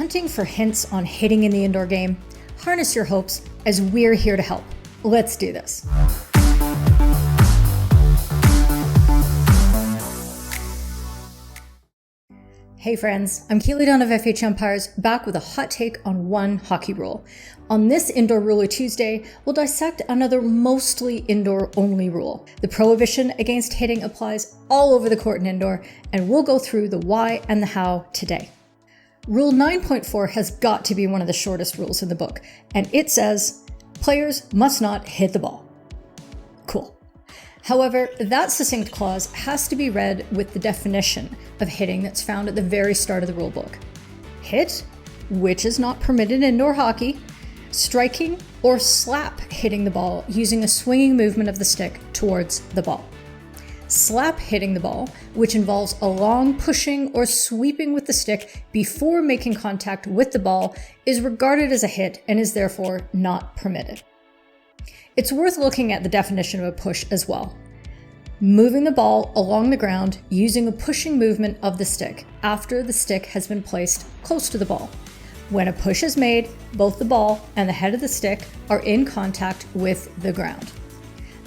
hunting for hints on hitting in the indoor game? Harness your hopes, as we're here to help. Let's do this. Hey friends, I'm Keely Dunn of FHumpires, back with a hot take on one hockey rule. On this Indoor Ruler Tuesday, we'll dissect another mostly indoor-only rule. The prohibition against hitting applies all over the court in indoor, and we'll go through the why and the how today. Rule 9.4 has got to be one of the shortest rules in the book, and it says, players must not hit the ball. Cool. However, that succinct clause has to be read with the definition of hitting that's found at the very start of the rulebook. Hit, which is not permitted in indoor hockey, striking or slap hitting the ball using a swinging movement of the stick towards the ball. Slap hitting the ball, which involves a long pushing or sweeping with the stick before making contact with the ball, is regarded as a hit and is therefore not permitted. It's worth looking at the definition of a push as well. Moving the ball along the ground using a pushing movement of the stick after the stick has been placed close to the ball. When a push is made, both the ball and the head of the stick are in contact with the ground.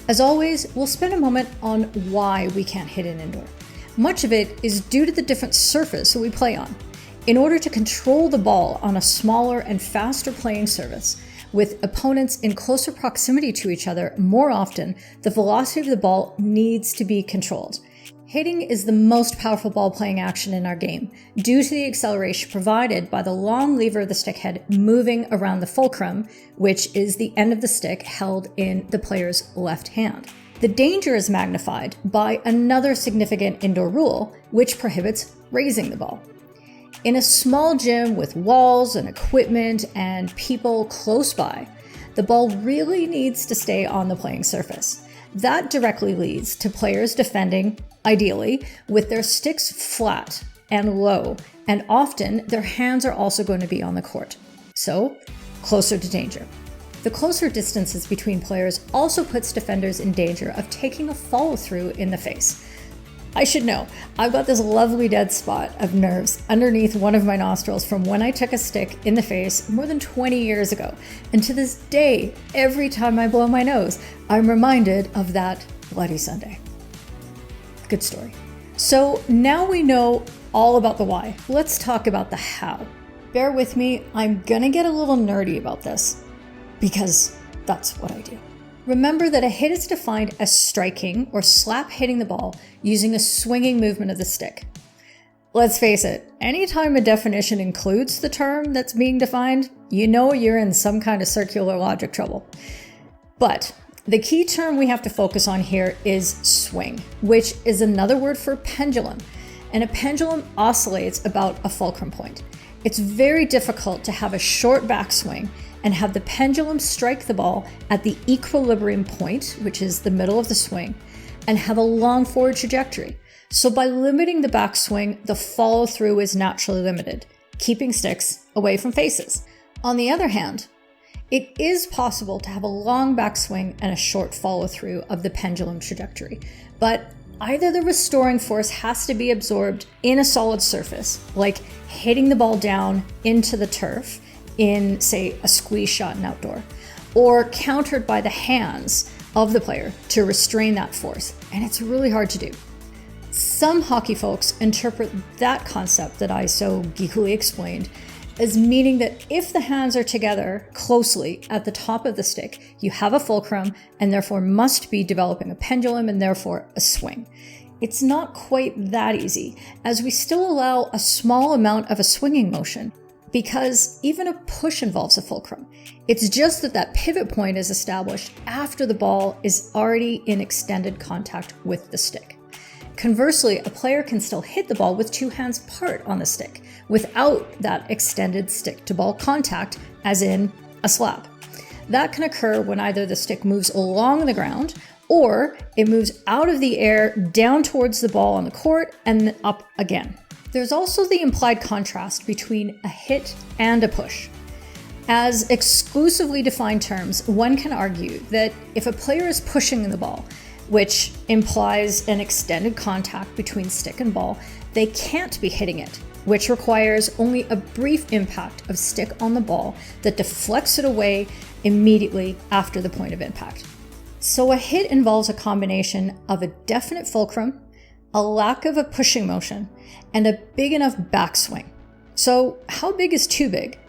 As always, we'll spend a moment on why we can't hit in indoor. Much of it is due to the different surface that we play on. In order to control the ball on a smaller and faster playing surface, with opponents in closer proximity to each other more often, the velocity of the ball needs to be controlled. Hitting is the most powerful ball playing action in our game, due to the acceleration provided by the long lever of the stick head moving around the fulcrum, which is the end of the stick held in the player's left hand. The danger is magnified by another significant indoor rule, which prohibits raising the ball. In a small gym with walls and equipment and people close by, the ball really needs to stay on the playing surface. That directly leads to players defending, ideally, with their sticks flat and low, and often their hands are also going to be on the court. So, closer to danger. The closer distances between players also puts defenders in danger of taking a follow-through in the face. I should know, I've got this lovely dead spot of nerves underneath one of my nostrils from when I took a stick in the face more than 20 years ago. And to this day, every time I blow my nose, I'm reminded of that Bloody Sunday. Good story. So now we know all about the why. Let's talk about the how. Bear with me, I'm gonna get a little nerdy about this because that's what I do. Remember that a hit is defined as striking or slap hitting the ball using a swinging movement of the stick. Let's face it, anytime a definition includes the term that's being defined, you know you're in some kind of circular logic trouble. But the key term we have to focus on here is swing, which is another word for pendulum. And a pendulum oscillates about a fulcrum point. It's very difficult to have a short backswing and have the pendulum strike the ball at the equilibrium point, which is the middle of the swing, and have a long forward trajectory. So by limiting the backswing, the follow through is naturally limited, keeping sticks away from faces. On the other hand, it is possible to have a long backswing and a short follow through of the pendulum trajectory, but either the restoring force has to be absorbed in a solid surface, like hitting the ball down into the turf, in, say, a squeeze shot in outdoor, or countered by the hands of the player to restrain that force, and it's really hard to do. Some hockey folks interpret that concept that I so geekily explained as meaning that if the hands are together closely at the top of the stick, you have a fulcrum and therefore must be developing a pendulum and therefore a swing. It's not quite that easy, as we still allow a small amount of a swinging motion, because even a push involves a fulcrum. It's just that pivot point is established after the ball is already in extended contact with the stick. Conversely, a player can still hit the ball with two hands apart on the stick without that extended stick-to-ball contact, as in a slap. That can occur when either the stick moves along the ground or it moves out of the air down towards the ball on the court and then up again. There's also the implied contrast between a hit and a push. As exclusively defined terms, one can argue that if a player is pushing the ball, which implies an extended contact between stick and ball, they can't be hitting it which requires only a brief impact of stick on the ball that deflects it away immediately after the point of impact. So a hit involves a combination of a definite fulcrum, a lack of a pushing motion, and a big enough backswing. So how big is too big?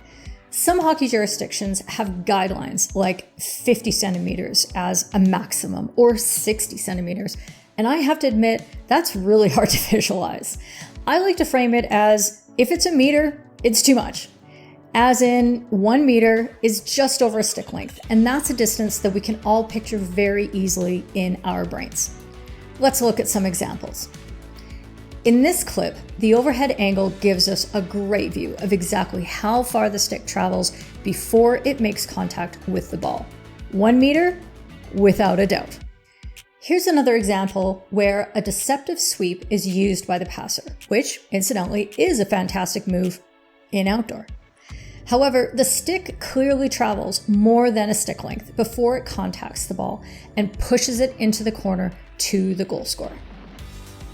Some hockey jurisdictions have guidelines like 50 centimeters as a maximum or 60 centimeters. And I have to admit, that's really hard to visualize. I like to frame it as if it's a meter, it's too much. As in 1 meter is just over a stick length. And that's a distance that we can all picture very easily in our brains. Let's look at some examples. In this clip, the overhead angle gives us a great view of exactly how far the stick travels before it makes contact with the ball. 1 meter, without a doubt. Here's another example where a deceptive sweep is used by the passer, which incidentally is a fantastic move in outdoor. However, the stick clearly travels more than a stick length before it contacts the ball and pushes it into the corner to the goal scorer.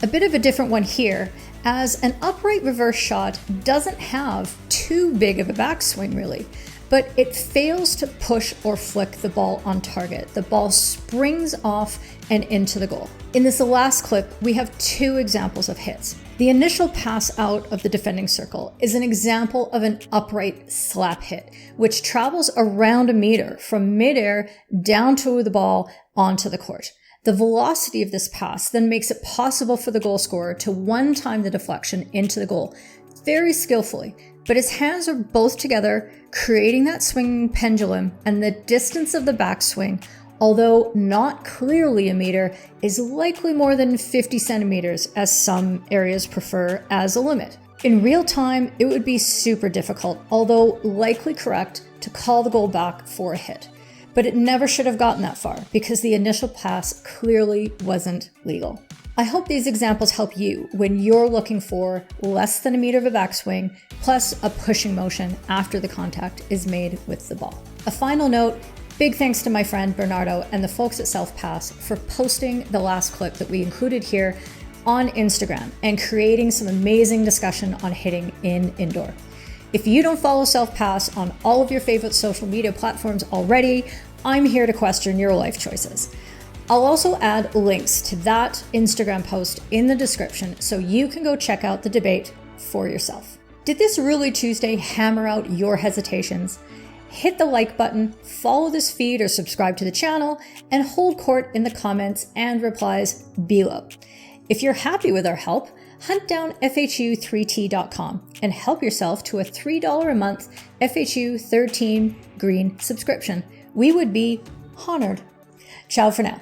A bit of a different one here, as an upright reverse shot doesn't have too big of a backswing really, but it fails to push or flick the ball on target. The ball springs off and into the goal. In this last clip, we have 2 examples of hits. The initial pass out of the defending circle is an example of an upright slap hit, which travels around a meter from midair down to the ball onto the court. The velocity of this pass then makes it possible for the goal scorer to one-time the deflection into the goal very skillfully, but his hands are both together, creating that swinging pendulum, and the distance of the backswing, although not clearly a meter, is likely more than 50 centimeters, as some areas prefer as a limit. In real time, it would be super difficult, although likely correct, to call the goal back for a hit. But it never should have gotten that far because the initial pass clearly wasn't legal. I hope these examples help you when you're looking for less than a meter of a backswing plus a pushing motion after the contact is made with the ball. A final note, big thanks to my friend Bernardo and the folks at SelfPass for posting the last clip that we included here on Instagram and creating some amazing discussion on hitting in indoor. If you don't follow SelfPass on all of your favorite social media platforms already, I'm here to question your life choices. I'll also add links to that Instagram post in the description so you can go check out the debate for yourself. Did this Really Tuesday hammer out your hesitations? Hit the like button, follow this feed or subscribe to the channel, and hold court in the comments and replies below. If you're happy with our help, hunt down FHU3T.com and help yourself to a $3 a month FHU Third Team Green subscription. We would be honored. Ciao for now.